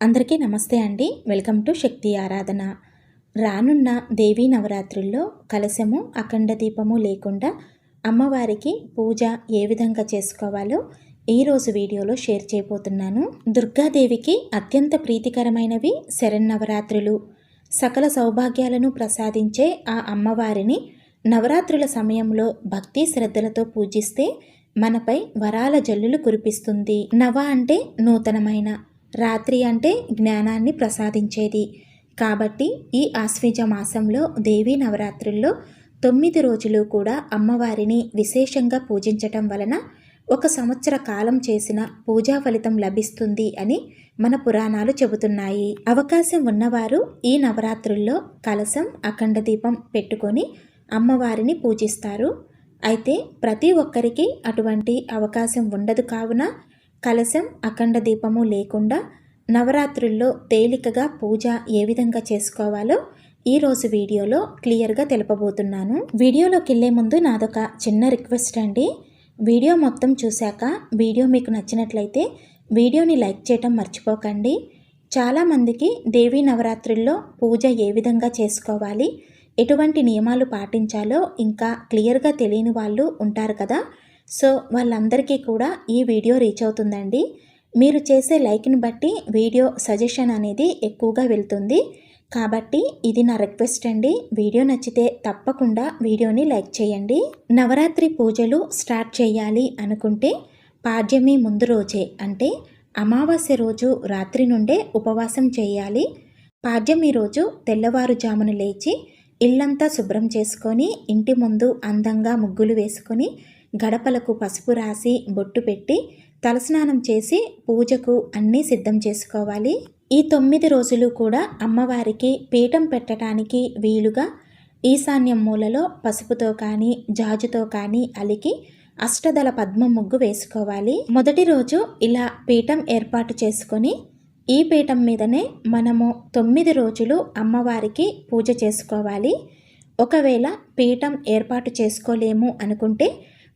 అందరికీ నమస్తే అండి. వెల్కమ్ టు శక్తి ఆరాధన. రానున్న దేవీ నవరాత్రుల్లో కలశము, అఖండ దీపము లేకుండా అమ్మవారికి పూజ ఏ విధంగా చేసుకోవాలో ఈరోజు వీడియోలో షేర్ చేయబోతున్నాను. దుర్గాదేవికి అత్యంత ప్రీతికరమైనవి శరన్నవరాత్రులు. సకల సౌభాగ్యాలను ప్రసాదించే ఆ అమ్మవారిని నవరాత్రుల సమయంలో భక్తి శ్రద్ధలతో పూజిస్తే మనపై వరాల జల్లులు కురిపిస్తుంది. నవ అంటే నూతనమైన, రాత్రి అంటే జ్ఞానాన్ని ప్రసాదించేది. కాబట్టి ఈ ఆశ్వీజ మాసంలో దేవీ నవరాత్రుల్లో 9 రోజులు కూడా అమ్మవారిని విశేషంగా పూజించటం వలన 1 సంవత్సర కాలం చేసిన పూజా ఫలితం లభిస్తుంది అని మన పురాణాలు చెబుతున్నాయి. అవకాశం ఉన్నవారు ఈ నవరాత్రుల్లో కలశం, అఖండ దీపం పెట్టుకొని అమ్మవారిని పూజిస్తారు. అయితే ప్రతి ఒక్కరికి అటువంటి అవకాశం ఉండదు. కావున కలశం, అఖండ దీపము లేకుండా నవరాత్రుల్లో తేలికగా పూజ ఏ విధంగా చేసుకోవాలో ఈరోజు వీడియోలో క్లియర్గా తెలుపబోతున్నాను. వీడియోలోకి వెళ్ళే ముందు నాదొక చిన్న రిక్వెస్ట్ అండి. వీడియో మొత్తం చూశాక వీడియో మీకు నచ్చినట్లయితే వీడియోని లైక్ చేయటం మర్చిపోకండి. చాలామందికి దేవీ నవరాత్రుల్లో పూజ ఏ విధంగా చేసుకోవాలి, ఎటువంటి నియమాలు పాటించాలో ఇంకా క్లియర్గా తెలియని వాళ్ళు ఉంటారు కదా. సో వాళ్ళందరికీ కూడా ఈ వీడియో రీచ్ అవుతుందండి. మీరు చేసే లైక్ని బట్టి వీడియో సజెషన్ అనేది ఎక్కువగా వెళ్తుంది. కాబట్టి ఇది నా రిక్వెస్ట్ అండి. వీడియో నచ్చితే తప్పకుండా వీడియోని లైక్ చేయండి. నవరాత్రి పూజలు స్టార్ట్ చేయాలి అనుకుంటే పాడ్యమి ముందు రోజే అంటే అమావాస్య రోజు రాత్రి నుండే ఉపవాసం చేయాలి. పాడ్యమి రోజు తెల్లవారుజామున లేచి ఇల్లంతా శుభ్రం చేసుకొని ఇంటి ముందు అందంగా ముగ్గులు వేసుకొని గడపలకు పసుపు రాసి బొట్టు పెట్టి తలస్నానం చేసి పూజకు అన్నీ సిద్ధం చేసుకోవాలి. ఈ 9 రోజులు కూడా అమ్మవారికి పీఠం పెట్టడానికి వీలుగా ఈశాన్యం మూలలో పసుపుతో కానీ జాజుతో కానీ అలికి అష్టదళ పద్మ ముగ్గు వేసుకోవాలి. మొదటి రోజు ఇలా పీఠం ఏర్పాటు చేసుకొని ఈ పీఠం మీదనే మనము 9 రోజులు అమ్మవారికి పూజ చేసుకోవాలి. ఒకవేళ పీఠం ఏర్పాటు చేసుకోలేము అనుకుంటే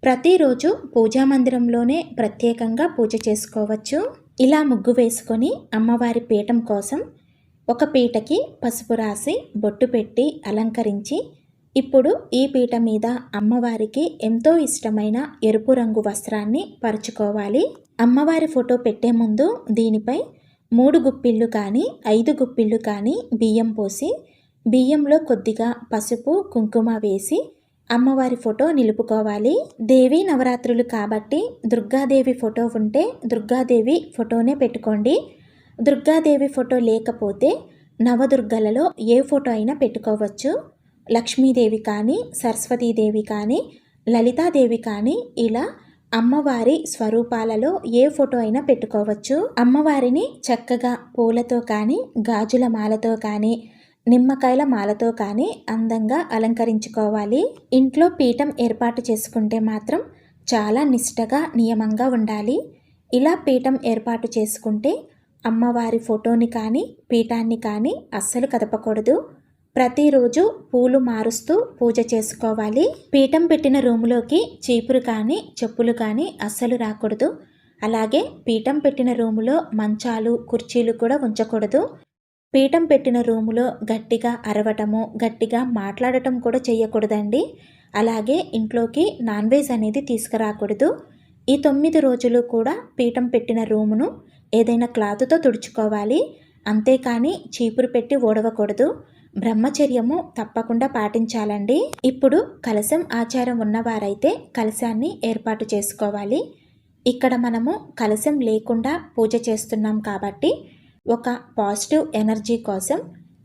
ప్రతిరోజు పూజా మందిరంలోనే ప్రత్యేకంగా పూజ చేసుకోవచ్చు. ఇలా ముగ్గు వేసుకొని అమ్మవారి పీఠం కోసం ఒక పీటకి పసుపు రాసి బొట్టు పెట్టి అలంకరించి ఇప్పుడు ఈ పీట మీద అమ్మవారికి ఎంతో ఇష్టమైన ఎరుపు రంగు వస్త్రాన్ని పరుచుకోవాలి. అమ్మవారి ఫోటో పెట్టే ముందు దీనిపై 3 గుప్పిళ్ళు కానీ 5 గుప్పిళ్ళు కానీ బియ్యం పోసి బియ్యంలో కొద్దిగా పసుపు కుంకుమ వేసి అమ్మవారి ఫోటో నిలుపుకోవాలి. దేవీ నవరాత్రులు కాబట్టి దుర్గాదేవి ఫోటో ఉంటే దుర్గాదేవి ఫోటోనే పెట్టుకోండి. దుర్గాదేవి ఫోటో లేకపోతే నవదుర్గలలో ఏ ఫోటో అయినా పెట్టుకోవచ్చు. లక్ష్మీదేవి కానీ, సరస్వతీదేవి కానీ, లలితాదేవి కానీ ఇలా అమ్మవారి స్వరూపాలలో ఏ ఫోటో అయినా పెట్టుకోవచ్చు. అమ్మవారిని చక్కగా పూలతో కానీ, గాజుల మాలతో కానీ, నిమ్మకాయల మాలతో కానీ అందంగా అలంకరించుకోవాలి. ఇంట్లో పీఠం ఏర్పాటు చేసుకుంటే మాత్రం చాలా నిష్టగా నియమంగా ఉండాలి. ఇలా పీఠం ఏర్పాటు చేసుకుంటే అమ్మవారి ఫోటోని కానీ పీఠాన్ని కానీ అస్సలు కదపకూడదు. ప్రతిరోజు పూలు మారుస్తూ పూజ చేసుకోవాలి. పీఠం పెట్టిన రూములోకి చీపురు కానీ చెప్పులు కానీ అస్సలు రాకూడదు. అలాగే పీఠం పెట్టిన రూములో మంచాలు కుర్చీలు కూడా ఉంచకూడదు. పీఠం పెట్టిన రూములో గట్టిగా అరవటము, గట్టిగా మాట్లాడటం కూడా చేయకూడదండి. అలాగే ఇంట్లోకి నాన్ వెజ్ అనేది తీసుకురాకూడదు. ఈ 9 రోజులు కూడా పీఠం పెట్టిన రూమును ఏదైనా క్లాతుతో తుడుచుకోవాలి. అంతేకాని చీపురు పెట్టి ఓడవకూడదు. బ్రహ్మచర్యము తప్పకుండా పాటించాలండి. ఇప్పుడు కలశం ఆచారం ఉన్నవారైతే కలశాన్ని ఏర్పాటు చేసుకోవాలి. ఇక్కడ మనము కలశం లేకుండా పూజ చేస్తున్నాం కాబట్టి ఒక పాజిటివ్ ఎనర్జీ కోసం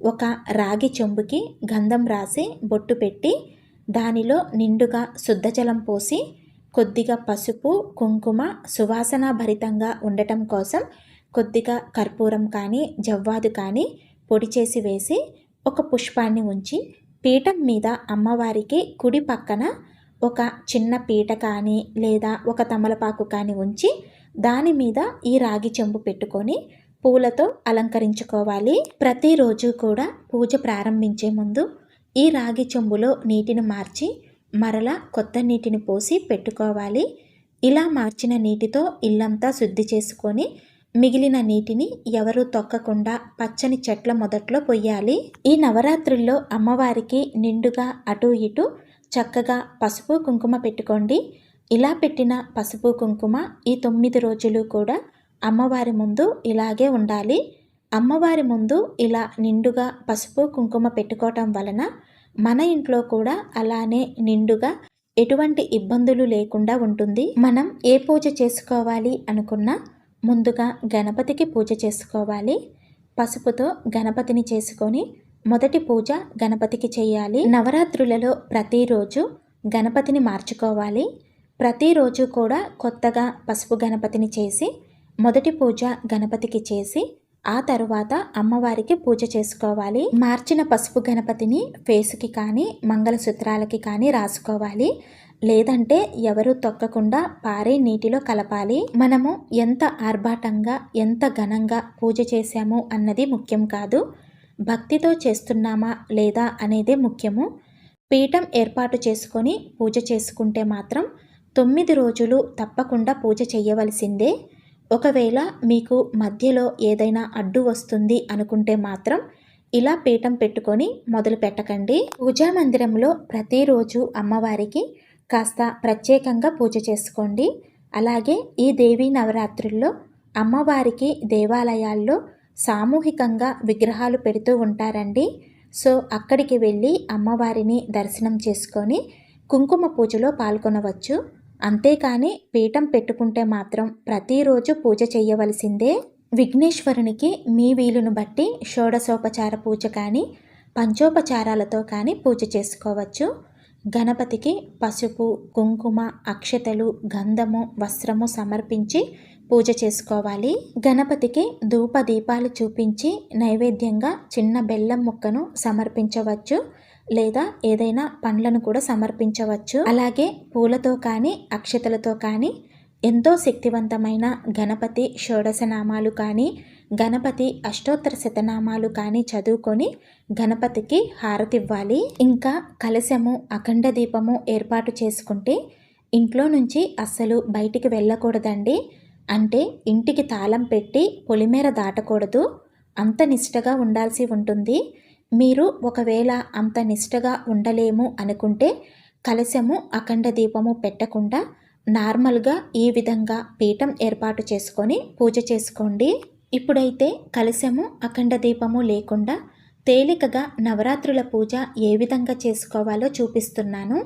ఒక రాగి చెంబుకి గంధం రాసి బొట్టు పెట్టి దానిలో నిండుగా శుద్ధజలం పోసి కొద్దిగా పసుపు కుంకుమ సువాసన భరితంగా ఉండటం కోసం కొద్దిగా కర్పూరం కానీ జవ్వాదు కానీ పొడి చేసి వేసి ఒక పుష్పాన్ని ఉంచి పీఠం మీద అమ్మవారికి కుడి పక్కన ఒక చిన్న పీట కానీ లేదా ఒక తమలపాకు కానీ ఉంచి దాని మీద ఈ రాగి చెంబు పెట్టుకొని పూలతో అలంకరించుకోవాలి. ప్రతిరోజు కూడా పూజ ప్రారంభించే ముందు ఈ రాగి చెంబులో నీటిని మార్చి మరలా కొత్త నీటిని పోసి పెట్టుకోవాలి. ఇలా మార్చిన నీటితో ఇల్లంతా శుద్ధి చేసుకొని మిగిలిన నీటిని ఎవరూ తొక్కకుండా పచ్చని చెట్ల మొదట్లో పొయ్యాలి. ఈ నవరాత్రుల్లో అమ్మవారికి నిండుగా అటు ఇటు చక్కగా పసుపు కుంకుమ పెట్టుకోండి. ఇలా పెట్టిన పసుపు కుంకుమ ఈ 9 రోజులు కూడా అమ్మవారి ముందు ఇలాగే ఉండాలి. అమ్మవారి ముందు ఇలా నిండుగా పసుపు కుంకుమ పెట్టుకోవటం వలన మన ఇంట్లో కూడా అలానే నిండుగా ఎటువంటి ఇబ్బందులు లేకుండా ఉంటుంది. మనం ఏ పూజ చేసుకోవాలి అనుకున్నా ముందుగా గణపతికి పూజ చేసుకోవాలి. పసుపుతో గణపతిని చేసుకొని మొదటి పూజ గణపతికి చేయాలి. నవరాత్రులలో ప్రతిరోజు గణపతిని మార్చుకోవాలి. ప్రతిరోజు కూడా కొత్తగా పసుపు గణపతిని చేసి మొదటి పూజ గణపతికి చేసి ఆ తరువాత అమ్మవారికి పూజ చేసుకోవాలి. మార్చిన పసుపు గణపతిని ఫేసుకి కానీ మంగళసూత్రాలకి కానీ రాసుకోవాలి. లేదంటే ఎవరు తొక్కకుండా పారే నీటిలో కలపాలి. మనము ఎంత ఆర్భాటంగా ఎంత ఘనంగా పూజ చేశాము అన్నది ముఖ్యం కాదు, భక్తితో చేస్తున్నామా లేదా అనేదే ముఖ్యము. పీఠం ఏర్పాటు చేసుకొని పూజ చేసుకుంటే మాత్రం 9 రోజులు తప్పకుండా పూజ చేయవలసిందే. ఒకవేళ మీకు మధ్యలో ఏదైనా అడ్డు వస్తుంది అనుకుంటే మాత్రం ఇలా పీఠం పెట్టుకొని మొదలు పెట్టకండి. పూజా మందిరంలో ప్రతిరోజు అమ్మవారికి కాస్త ప్రత్యేకంగా పూజ చేసుకోండి. అలాగే ఈ దేవీ నవరాత్రుల్లో అమ్మవారికి దేవాలయాల్లో సామూహికంగా విగ్రహాలు పెడుతూ ఉంటారండి. సో అక్కడికి వెళ్ళి అమ్మవారిని దర్శనం చేసుకొని కుంకుమ పూజలో పాల్గొనవచ్చు. అంతేకాని పీఠం పెట్టుకుంటే మాత్రం ప్రతిరోజు పూజ చేయవలసిందే. విఘ్నేశ్వరునికి మీ వీలును బట్టి షోడశోపచార పూజ కానీ పంచోపచారాలతో కానీ పూజ చేసుకోవచ్చు. గణపతికి పసుపు కుంకుమ అక్షతలు గంధము వస్త్రము సమర్పించి పూజ చేసుకోవాలి. గణపతికి ధూప దీపాలు చూపించి నైవేద్యంగా చిన్న బెల్లం ముక్కను సమర్పించవచ్చు, లేదా ఏదైనా పండ్లను కూడా సమర్పించవచ్చు. అలాగే పూలతో కానీ అక్షతలతో కానీ ఎంతో శక్తివంతమైన గణపతి షోడశనామాలు కానీ గణపతి అష్టోత్తర శతనామాలు కానీ చదువుకొని గణపతికి హారతివ్వాలి. ఇంకా కలశము అఖండ దీపము ఏర్పాటు చేసుకుంటే ఇంట్లో నుంచి అస్సలు బయటికి వెళ్ళకూడదండి. అంటే ఇంటికి తాళం పెట్టి పొలిమేర దాటకూడదు. అంత నిష్టగా ఉండాల్సి ఉంటుంది. మీరు ఒకవేళ అంత నిష్టగా ఉండలేము అనుకుంటే కలశము అఖండ దీపము పెట్టకుండా నార్మల్గా ఈ విధంగా పీఠం ఏర్పాటు చేసుకొని పూజ చేసుకోండి. ఇప్పుడైతే కలశము అఖండ దీపము లేకుండా తేలికగా నవరాత్రుల పూజ ఏ విధంగా చేసుకోవాలో చూపిస్తున్నాను.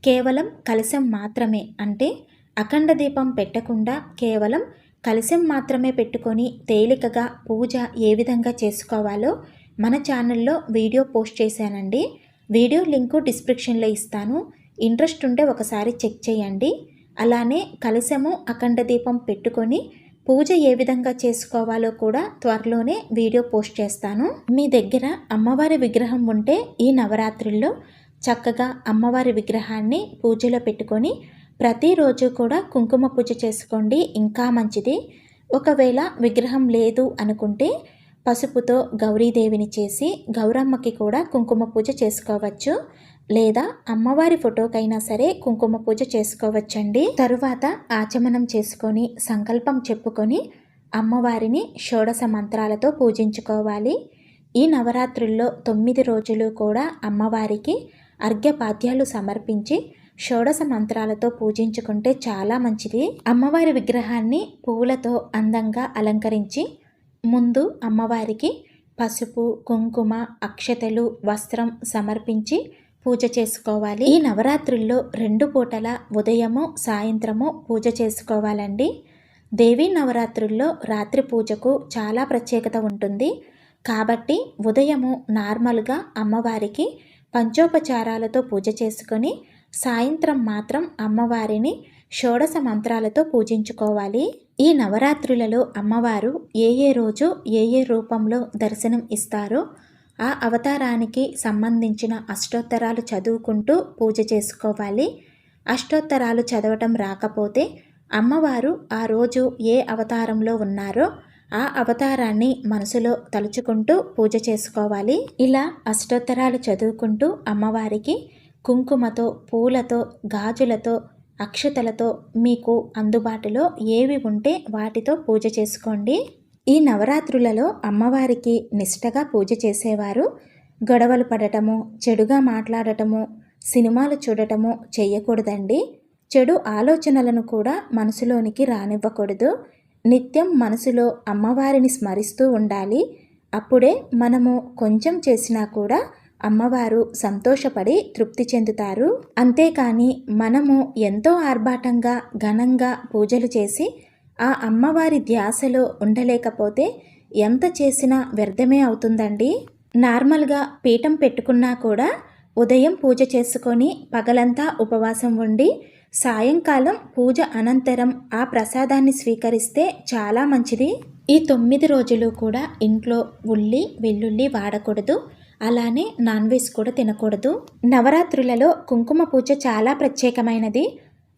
కేవలం కలశం మాత్రమే, అంటే అఖండ దీపం పెట్టకుండా కేవలం కలశం మాత్రమే పెట్టుకొని తేలికగా పూజ ఏ విధంగా చేసుకోవాలో మన ఛానల్లో వీడియో పోస్ట్ చేశానండి. వీడియో లింకు డిస్క్రిప్షన్లో ఇస్తాను. ఇంట్రెస్ట్ ఉంటే ఒకసారి చెక్ చేయండి. అలానే కలశము అఖండ దీపం పెట్టుకొని పూజ ఏ విధంగా చేసుకోవాలో కూడా త్వరలోనే వీడియో పోస్ట్ చేస్తాను. మీ దగ్గర అమ్మవారి విగ్రహం ఉంటే ఈ నవరాత్రుల్లో చక్కగా అమ్మవారి విగ్రహాన్ని పూజలో పెట్టుకొని ప్రతిరోజు కూడా కుంకుమ పూజ చేసుకోండి, ఇంకా మంచిది. ఒకవేళ విగ్రహం లేదు అనుకుంటే పసుపుతో గౌరీదేవిని చేసి గౌరమ్మకి కూడా కుంకుమ పూజ చేసుకోవచ్చు, లేదా అమ్మవారి ఫోటోకైనా సరే కుంకుమ పూజ చేసుకోవచ్చండి. తరువాత ఆచమనం చేసుకొని సంకల్పం చెప్పుకొని అమ్మవారిని షోడశ మంత్రాలతో పూజించుకోవాలి. ఈ నవరాత్రుల్లో 9 రోజులు కూడా అమ్మవారికి అర్ఘ్యపాద్యాలు సమర్పించి షోడశ మంత్రాలతో పూజించుకుంటే చాలా మంచిది. అమ్మవారి విగ్రహాన్ని పువ్వులతో అందంగా అలంకరించి ముందు అమ్మవారికి పసుపు కుంకుమ అక్షతలు వస్త్రం సమర్పించి పూజ చేసుకోవాలి. ఈ నవరాత్రుల్లో 2 పూటల ఉదయము సాయంత్రము పూజ చేసుకోవాలండి. దేవీ నవరాత్రుల్లో రాత్రి పూజకు చాలా ప్రత్యేకత ఉంటుంది. కాబట్టి ఉదయము నార్మల్గా అమ్మవారికి పంచోపచారాలతో పూజ చేసుకొని సాయంత్రం మాత్రం అమ్మవారిని షోడశ మంత్రాలతో పూజించుకోవాలి. ఈ నవరాత్రులలో అమ్మవారు ఏ రోజు ఏ రూపంలో దర్శనం ఇస్తారో ఆ అవతారానికి సంబంధించిన అష్టోత్తరాలు చదువుకుంటూ పూజ చేసుకోవాలి. అష్టోత్తరాలు చదవటం రాకపోతే అమ్మవారు ఆ రోజు ఏ అవతారంలో ఉన్నారో ఆ అవతారాన్ని మనసులో తలుచుకుంటూ పూజ చేసుకోవాలి. ఇలా అష్టోత్తరాలు చదువుకుంటూ అమ్మవారికి కుంకుమతో పూలతో గాజులతో అక్షతలతో మీకు అందుబాటులో ఏవి ఉంటే వాటితో పూజ చేసుకోండి. ఈ నవరాత్రులలో అమ్మవారికి నిష్టగా పూజ చేసేవారు గొడవలు పడటము, చెడుగా మాట్లాడటము, సినిమాలు చూడటము చెయ్యకూడదండి. చెడు ఆలోచనలను కూడా మనసులోనికి రానివ్వకూడదు. నిత్యం మనసులో అమ్మవారిని స్మరిస్తూ ఉండాలి. అప్పుడే మనము కొంచెం చేసినా కూడా అమ్మవారు సంతోషపడి తృప్తి చెందుతారు. అంతేకాని మనము ఎంతో ఆర్భాటంగా ఘనంగా పూజలు చేసి ఆ అమ్మవారి ధ్యాసలో ఉండలేకపోతే ఎంత చేసినా వ్యర్థమే అవుతుందండి. నార్మల్గా పీఠం పెట్టుకున్నా కూడా ఉదయం పూజ చేసుకొని పగలంతా ఉపవాసం ఉండి సాయంకాలం పూజ అనంతరం ఆ ప్రసాదాన్ని స్వీకరిస్తే చాలా మంచిది. ఈ 9 రోజులు కూడా ఇంట్లో ఉల్లి వెల్లుల్లి వాడకూడదు. అలానే నాన్ వెజ్ కూడా తినకూడదు. నవరాత్రులలో కుంకుమ పూజ చాలా ప్రత్యేకమైనది.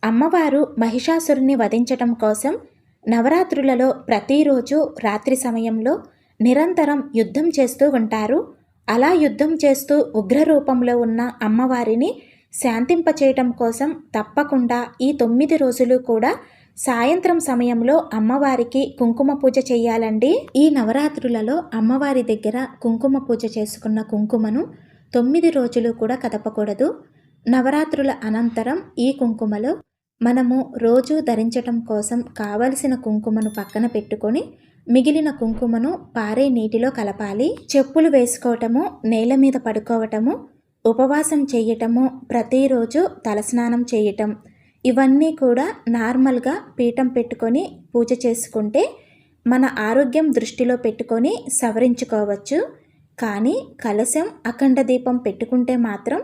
అమ్మవారు మహిషాసురుని వధించటం కోసం నవరాత్రులలో ప్రతిరోజు రాత్రి సమయంలో నిరంతరం యుద్ధం చేస్తూ ఉంటారు. అలా యుద్ధం చేస్తూ ఉగ్ర రూపంలో ఉన్న అమ్మవారిని శాంతింపచేయటం కోసం తప్పకుండా ఈ 9 రోజులు కూడా సాయంత్రం సమయంలో అమ్మవారికి కుంకుమ పూజ చేయాలండి. ఈ నవరాత్రులలో అమ్మవారి దగ్గర కుంకుమ పూజ చేసుకున్న కుంకుమను 9 రోజులు కూడా కదపకూడదు. నవరాత్రుల అనంతరం ఈ కుంకుమలో మనము రోజు ధరించటం కోసం కావలసిన కుంకుమను పక్కన పెట్టుకొని మిగిలిన కుంకుమను పారే నీటిలో కలపాలి. చెప్పులు వేసుకోవటము, నేల మీద పడుకోవటము, ఉపవాసం చేయటము, ప్రతిరోజు తలస్నానం చేయటం, ఇవన్నీ కూడా నార్మల్గా పీఠం పెట్టుకొని పూజ చేసుకుంటే మన ఆరోగ్యం దృష్టిలో పెట్టుకొని సవరించుకోవచ్చు. కానీ కలశం అఖండ దీపం పెట్టుకుంటే మాత్రం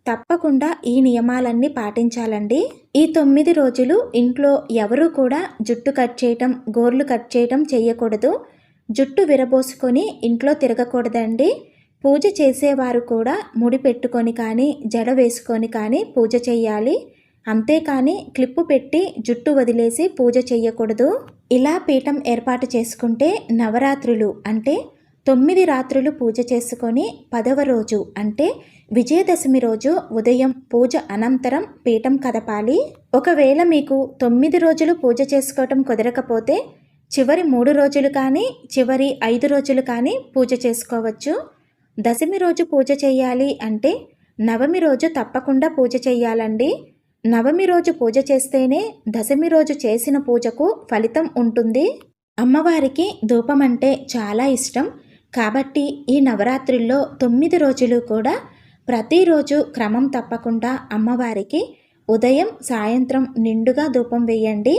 తప్పకుండా ఈ నియమాలన్నీ పాటించాలండి. ఈ 9 రోజులు ఇంట్లో ఎవరూ కూడా జుట్టు కట్ చేయటం, గోర్లు కట్ చేయటం చేయకూడదు. జుట్టు విరబోసుకొని ఇంట్లో తిరగకూడదండి. పూజ చేసేవారు కూడా ముడి పెట్టుకొని కానీ జడ వేసుకొని కానీ పూజ చేయాలి. అంతేకాని క్లిప్పు పెట్టి జుట్టు వదిలేసి పూజ చేయకూడదు. ఇలా పీఠం ఏర్పాటు చేసుకుంటే నవరాత్రులు అంటే 9 రాత్రులు పూజ చేసుకొని 10వ రోజు అంటే విజయదశమి రోజు ఉదయం పూజ అనంతరం పీఠం కదపాలి. ఒకవేళ మీకు 9 రోజులు పూజ చేసుకోవటం కుదరకపోతే చివరి 3 రోజులు కానీ చివరి 5 రోజులు కానీ పూజ చేసుకోవచ్చు. దశమి రోజు పూజ చేయాలి అంటే నవమి రోజు తప్పకుండా పూజ చేయాలండి. నవమి రోజు పూజ చేస్తేనే దశమి రోజు చేసిన పూజకు ఫలితం ఉంటుంది. అమ్మవారికి ధూపం అంటే చాలా ఇష్టం. కాబట్టి ఈ నవరాత్రుల్లో 9 రోజులు కూడా ప్రతిరోజు క్రమం తప్పకుండా అమ్మవారికి ఉదయం సాయంత్రం నిండుగా ధూపం వేయండి.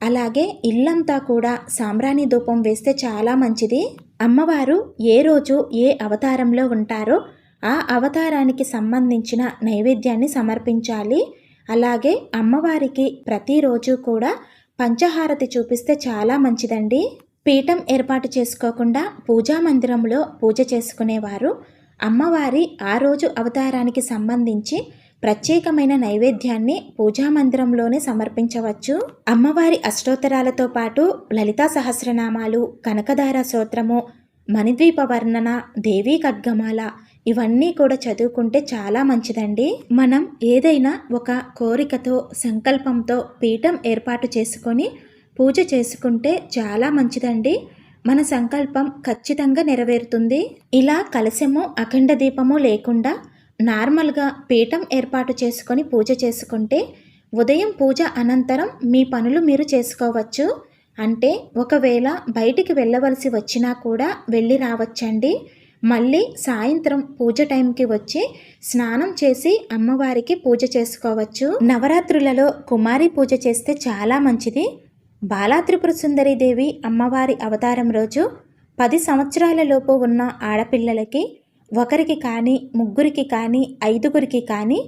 అలాగే ఇల్లంతా కూడా సాంబ్రాణి ధూపం వేస్తే చాలా మంచిది. అమ్మవారు ఏ రోజు ఏ అవతారంలో ఉంటారో ఆ అవతారానికి సంబంధించిన నైవేద్యాన్ని సమర్పించాలి. అలాగే అమ్మవారికి ప్రతిరోజు కూడా పంచహారతి చూపిస్తే చాలా మంచిదండి. పీఠం ఏర్పాటు చేసుకోకుండా పూజా మందిరంలో పూజ చేసుకునేవారు అమ్మవారి ఆ రోజు అవతారానికి సంబంధించి ప్రత్యేకమైన నైవేద్యాన్ని పూజా మందిరంలోనే సమర్పించవచ్చు. అమ్మవారి అష్టోత్తరాలతో పాటు లలితా సహస్రనామాలు, కనకదార స్తోత్రము, మణిద్వీప వర్ణన, దేవీ ఖడ్గమాల ఇవన్నీ కూడా చదువుకుంటే చాలా మంచిదండి. మనం ఏదైనా ఒక కోరికతో సంకల్పంతో పీఠం ఏర్పాటు చేసుకొని పూజ చేసుకుంటే చాలా మంచిదండి. మన సంకల్పం ఖచ్చితంగా నెరవేరుతుంది. ఇలా కలశము అఖండ దీపము లేకుండా నార్మల్గా పీఠం ఏర్పాటు చేసుకొని పూజ చేసుకుంటే ఉదయం పూజ అనంతరం మీ పనులు మీరు చేసుకోవచ్చు. అంటే ఒకవేళ బయటికి వెళ్ళవలసి వచ్చినా కూడా వెళ్ళి రావచ్చండి. మళ్ళీ సాయంత్రం పూజ టైంకి వచ్చి స్నానం చేసి అమ్మవారికి పూజ చేసుకోవచ్చు. నవరాత్రులలో కుమారి పూజ చేస్తే చాలా మంచిది. బాలాత్రిపుర సుందరీదేవి అమ్మవారి అవతారం రోజు 10 సంవత్సరాల లోపు ఉన్న ఆడపిల్లలకి ఒకరికి కానీ, ముగ్గురికి కానీ, 5గురికి కానీ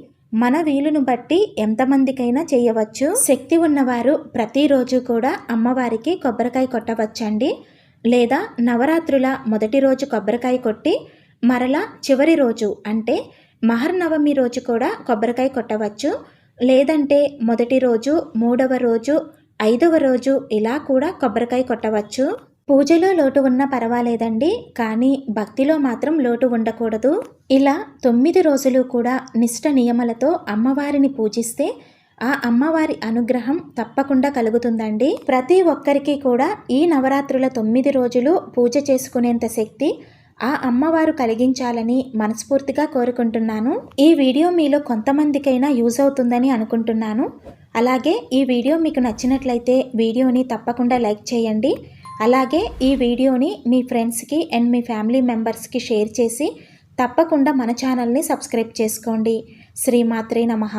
మన వీలును బట్టి ఎంతమందికైనా చేయవచ్చు. శక్తి ఉన్నవారు ప్రతిరోజు కూడా అమ్మవారికి కొబ్బరికాయ కొట్టవచ్చండి. లేదా నవరాత్రుల మొదటి రోజు కొబ్బరికాయ కొట్టి మరలా చివరి రోజు అంటే మహర్నవమి రోజు కూడా కొబ్బరికాయ కొట్టవచ్చు. లేదంటే మొదటి రోజు, 3వ రోజు, 5వ రోజు ఇలా కూడా కొబ్బరికాయ కొట్టవచ్చు. పూజలో లోటు ఉన్నా పర్వాలేదండి, కానీ భక్తిలో మాత్రం లోటు ఉండకూడదు. ఇలా 9 రోజులు కూడా నిష్ట నియమాలతో అమ్మవారిని పూజిస్తే ఆ అమ్మవారి అనుగ్రహం తప్పకుండా కలుగుతుందండి. ప్రతి ఒక్కరికి కూడా ఈ నవరాత్రుల 9 రోజులు పూజ చేసుకునేంత శక్తి ఆ అమ్మవారు కలిగించాలని మనస్ఫూర్తిగా కోరుకుంటున్నాను. ఈ వీడియో మీలో కొంతమందికైనా యూజ్ అవుతుందని అనుకుంటున్నాను. అలాగే ఈ వీడియో మీకు నచ్చినట్లయితే వీడియోని తప్పకుండా లైక్ చేయండి. అలాగే ఈ వీడియోని మీ ఫ్రెండ్స్కి అండ్ మీ ఫ్యామిలీ మెంబర్స్కి షేర్ చేసి తప్పకుండా మన ఛానల్ని సబ్స్క్రైబ్ చేసుకోండి. శ్రీమాత్రే నమః.